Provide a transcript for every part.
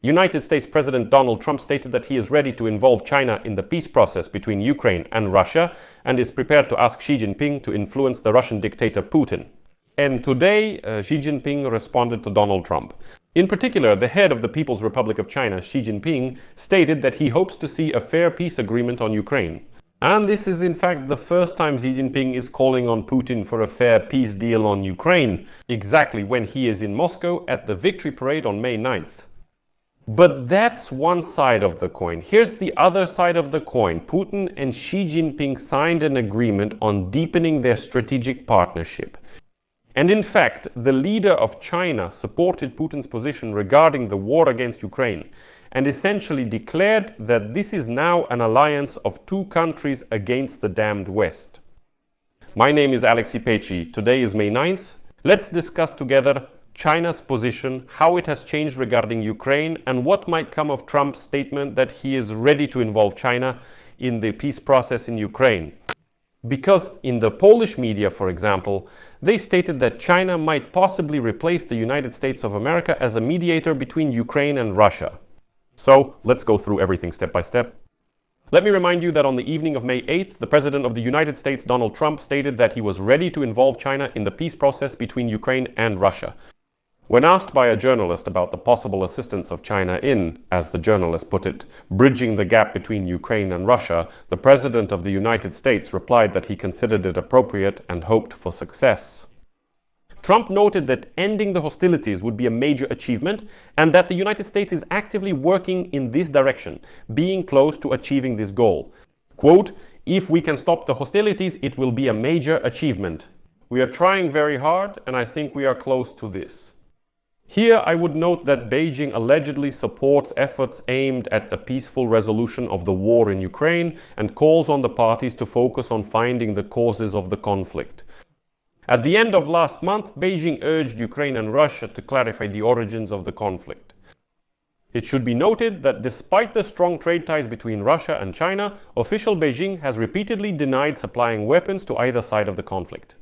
United States President Donald Trump stated that he is ready to involve China in the peace process between Ukraine and Russia and is prepared to ask Xi Jinping to influence the Russian dictator Putin. And today, Xi Jinping responded to Donald Trump. In particular, the head of the People's Republic of China, Xi Jinping, stated that he hopes to see a fair peace agreement on Ukraine. And this is in fact the first time Xi Jinping is calling on Putin for a fair peace deal on Ukraine, exactly when he is in Moscow at the Victory Parade on May 9th. But that's one side of the coin. Here's the other side of the coin. Putin and Xi Jinping signed an agreement on deepening their strategic partnership. And in fact, the leader of China supported Putin's position regarding the war against Ukraine and essentially declared that this is now an alliance of two countries against the damned West. My name is Alexei Peci. Today is May 9th. Let's discuss together China's position, how it has changed regarding Ukraine, and what might come of Trump's statement that he is ready to involve China in the peace process in Ukraine. Because in the Polish media, for example, they stated that China might possibly replace the United States of America as a mediator between Ukraine and Russia. So let's go through everything step by step. Let me remind you that on the evening of May 8th, the President of the United States, Donald Trump, stated that he was ready to involve China in the peace process between Ukraine and Russia. When asked by a journalist about the possible assistance of China in, as the journalist put it, bridging the gap between Ukraine and Russia, the President of the United States replied that he considered it appropriate and hoped for success. Trump noted that ending the hostilities would be a major achievement and that the United States is actively working in this direction, being close to achieving this goal. Quote, "If we can stop the hostilities, it will be a major achievement. We are trying very hard and I think we are close to this." Here I would note that Beijing allegedly supports efforts aimed at the peaceful resolution of the war in Ukraine and calls on the parties to focus on finding the causes of the conflict. At the end of last month, Beijing urged Ukraine and Russia to clarify the origins of the conflict. It should be noted that despite the strong trade ties between Russia and China, official Beijing has repeatedly denied supplying weapons to either side of the conflict.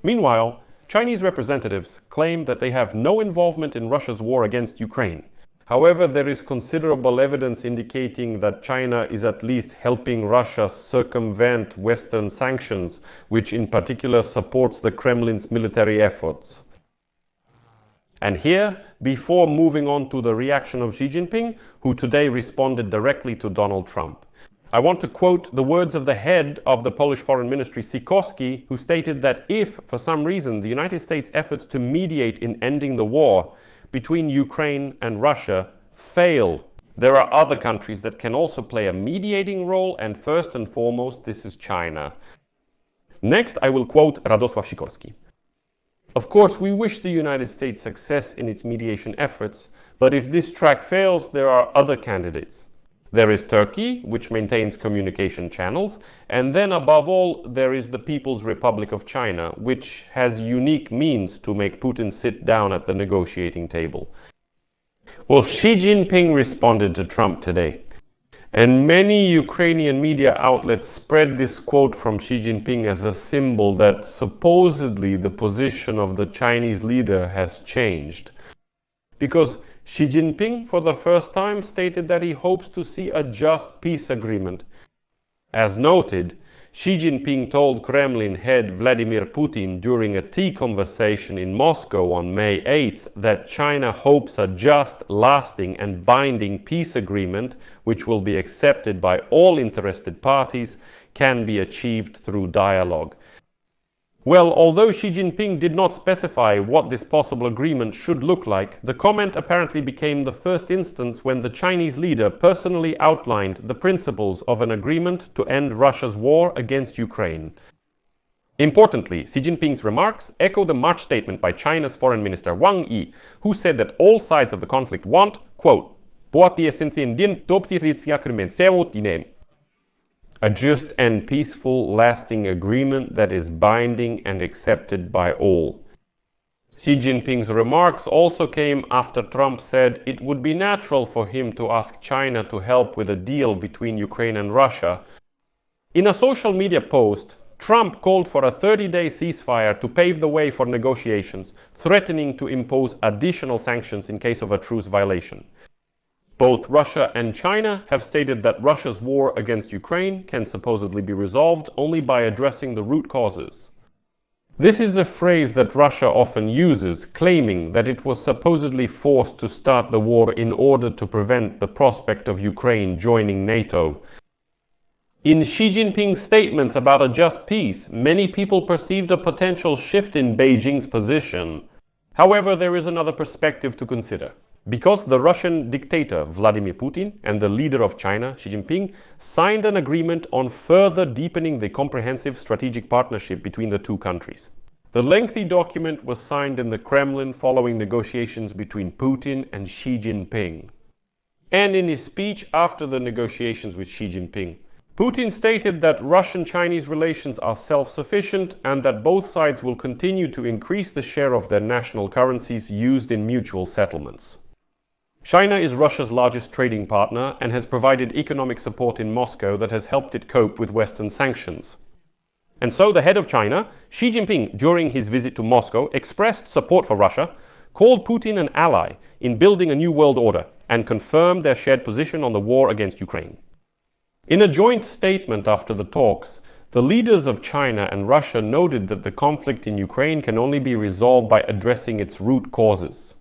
Meanwhile, Chinese representatives claim that they have no involvement in Russia's war against Ukraine. However, there is considerable evidence indicating that China is at least helping Russia circumvent Western sanctions, which in particular supports the Kremlin's military efforts. And here, before moving on to the reaction of Xi Jinping, who today responded directly to Donald Trump, I want to quote the words of the head of the Polish Foreign Ministry, Sikorski, who stated that if, for some reason, the United States' efforts to mediate in ending the war between Ukraine and Russia fail, there are other countries that can also play a mediating role, and first and foremost, this is China. Next, I will quote Radosław Sikorski. Of course, we wish the United States success in its mediation efforts, but if this track fails, there are other candidates. There is Turkey, which maintains communication channels, and then above all, there is the People's Republic of China, which has unique means to make Putin sit down at the negotiating table. Well, Xi Jinping responded to Trump today, and many Ukrainian media outlets spread this quote from Xi Jinping as a symbol that supposedly the position of the Chinese leader has changed. Because Xi Jinping, for the first time, stated that he hopes to see a just peace agreement. As noted, Xi Jinping told Kremlin head Vladimir Putin during a tea conversation in Moscow on May 8th that China hopes a just, lasting and binding peace agreement, which will be accepted by all interested parties, can be achieved through dialogue. Well, although Xi Jinping did not specify what this possible agreement should look like, the comment apparently became the first instance when the Chinese leader personally outlined the principles of an agreement to end Russia's war against Ukraine. Importantly, Xi Jinping's remarks echo the March statement by China's Foreign Minister Wang Yi, who said that all sides of the conflict want, quote, a just and peaceful, lasting agreement that is binding and accepted by all. Xi Jinping's remarks also came after Trump said it would be natural for him to ask China to help with a deal between Ukraine and Russia. In a social media post, Trump called for a 30-day ceasefire to pave the way for negotiations, threatening to impose additional sanctions in case of a truce violation. Both Russia and China have stated that Russia's war against Ukraine can supposedly be resolved only by addressing the root causes. This is a phrase that Russia often uses, claiming that it was supposedly forced to start the war in order to prevent the prospect of Ukraine joining NATO. In Xi Jinping's statements about a just peace, many people perceived a potential shift in Beijing's position. However, there is another perspective to consider. Because the Russian dictator Vladimir Putin and the leader of China, Xi Jinping, signed an agreement on further deepening the comprehensive strategic partnership between the two countries. The lengthy document was signed in the Kremlin following negotiations between Putin and Xi Jinping. And in his speech after the negotiations with Xi Jinping, Putin stated that Russian-Chinese relations are self-sufficient and that both sides will continue to increase the share of their national currencies used in mutual settlements. China is Russia's largest trading partner and has provided economic support in Moscow that has helped it cope with Western sanctions. And so the head of China, Xi Jinping, during his visit to Moscow, expressed support for Russia, called Putin an ally in building a new world order, and confirmed their shared position on the war against Ukraine. In a joint statement after the talks, the leaders of China and Russia noted that the conflict in Ukraine can only be resolved by addressing its root causes.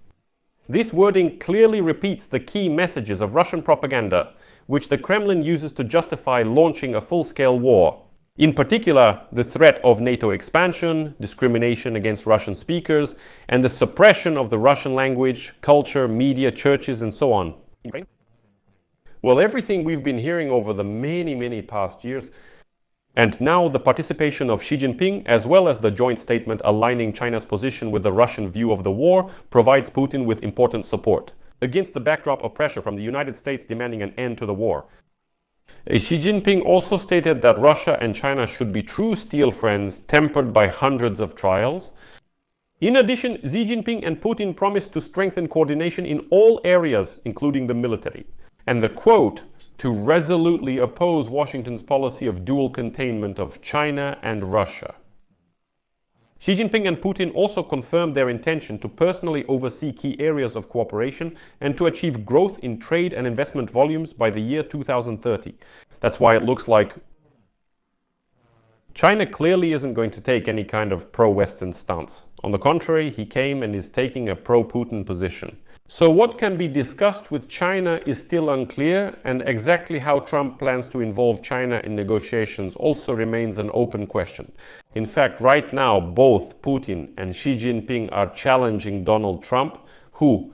This wording clearly repeats the key messages of Russian propaganda, which the Kremlin uses to justify launching a full-scale war. In particular, the threat of NATO expansion, discrimination against Russian speakers, and the suppression of the Russian language, culture, media, churches, and so on. Well, everything we've been hearing over the many past years, and now the participation of Xi Jinping, as well as the joint statement aligning China's position with the Russian view of the war, provides Putin with important support, against the backdrop of pressure from the United States demanding an end to the war. Xi Jinping also stated that Russia and China should be true steel friends, tempered by hundreds of trials. In addition, Xi Jinping and Putin promised to strengthen coordination in all areas, including the military. And the quote, to resolutely oppose Washington's policy of dual containment of China and Russia. Xi Jinping and Putin also confirmed their intention to personally oversee key areas of cooperation and to achieve growth in trade and investment volumes by the year 2030. That's why it looks like China clearly isn't going to take any kind of pro-Western stance. On the contrary, he came and is taking a pro-Putin position. So what can be discussed with China is still unclear, and exactly how Trump plans to involve China in negotiations also remains an open question. In fact, right now, both Putin and Xi Jinping are challenging Donald Trump, who,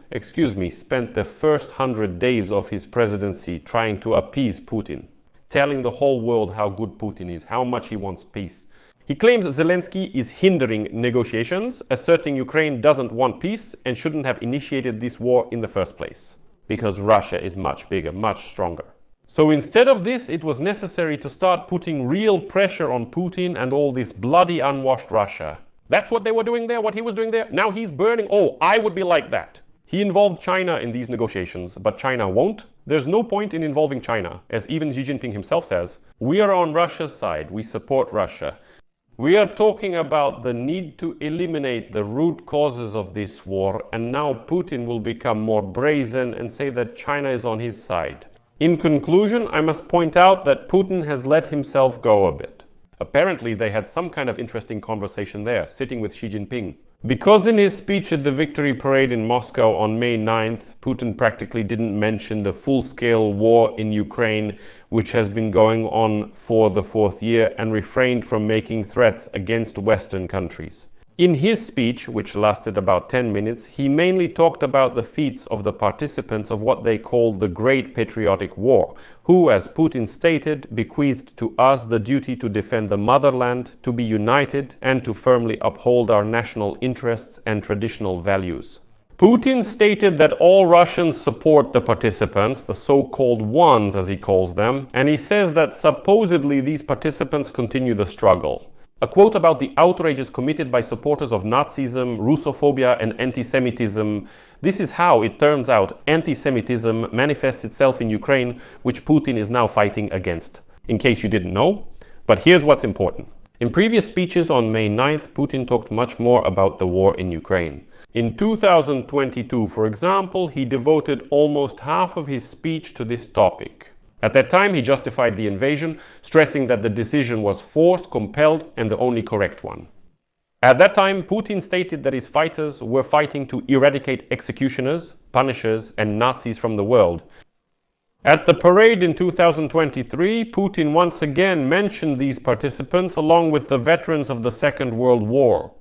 spent the first 100 days of his presidency trying to appease Putin, telling the whole world how good Putin is, how much he wants peace. He claims Zelensky is hindering negotiations, asserting Ukraine doesn't want peace and shouldn't have initiated this war in the first place, because Russia is much bigger, much stronger. So instead of this, it was necessary to start putting real pressure on Putin and all this bloody unwashed Russia. That's what they were doing there, what he was doing there. Now he's burning. Oh, I would be like that. He involved China in these negotiations, but China won't. There's no point in involving China, as even Xi Jinping himself says. We are on Russia's side. We support Russia. We are talking about the need to eliminate the root causes of this war, and now Putin will become more brazen and say that China is on his side. In conclusion, I must point out that Putin has let himself go a bit. Apparently, they had some kind of interesting conversation there, sitting with Xi Jinping. Because in his speech at the Victory Parade in Moscow on May 9th, Putin practically didn't mention the full-scale war in Ukraine, which has been going on for the fourth year, and refrained from making threats against Western countries. In his speech, which lasted about 10 minutes, he mainly talked about the feats of the participants of what they called the Great Patriotic War, who, as Putin stated, bequeathed to us the duty to defend the motherland, to be united, and to firmly uphold our national interests and traditional values. Putin stated that all Russians support the participants, the so-called ones as he calls them, and he says that supposedly these participants continue the struggle. A quote about the outrages committed by supporters of Nazism, Russophobia and anti-Semitism. This is how, it turns out, anti-Semitism manifests itself in Ukraine, which Putin is now fighting against. In case you didn't know. But here's what's important. In previous speeches on May 9th, Putin talked much more about the war in Ukraine. In 2022, for example, he devoted almost half of his speech to this topic. At that time, he justified the invasion, stressing that the decision was forced, compelled, and the only correct one. At that time, Putin stated that his fighters were fighting to eradicate executioners, punishers, and Nazis from the world. At the parade in 2023, Putin once again mentioned these participants along with the veterans of the Second World War.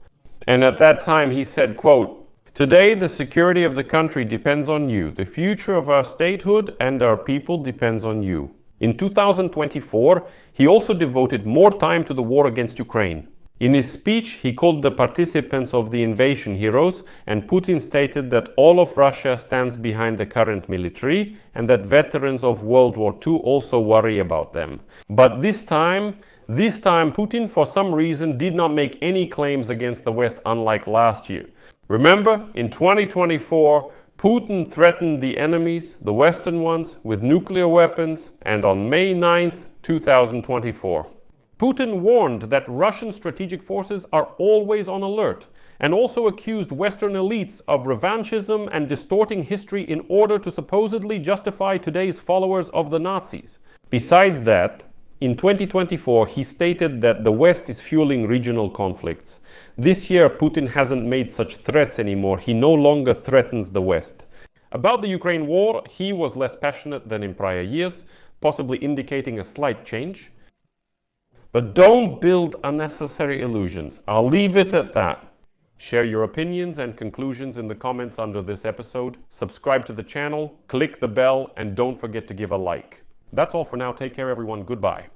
And at that time he said, quote, "Today the security of the country depends on you. The future of our statehood and our people depends on you." In 2024, he also devoted more time to the war against Ukraine. In his speech, he called the participants of the invasion heroes, and Putin stated that all of Russia stands behind the current military and that veterans of World War II also worry about them. But this time, Putin, for some reason, did not make any claims against the West, unlike last year. Remember, in 2024, Putin threatened the enemies, the Western ones, with nuclear weapons, and on May 9th, 2024. Putin warned that Russian strategic forces are always on alert, and also accused Western elites of revanchism and distorting history in order to supposedly justify today's followers of the Nazis. Besides that, in 2024, he stated that the West is fueling regional conflicts. This year, Putin hasn't made such threats anymore. He no longer threatens the West. About the Ukraine war, he was less passionate than in prior years, possibly indicating a slight change. But don't build unnecessary illusions. I'll leave it at that. Share your opinions and conclusions in the comments under this episode. Subscribe to the channel, click the bell, and don't forget to give a like. That's all for now. Take care, everyone. Goodbye.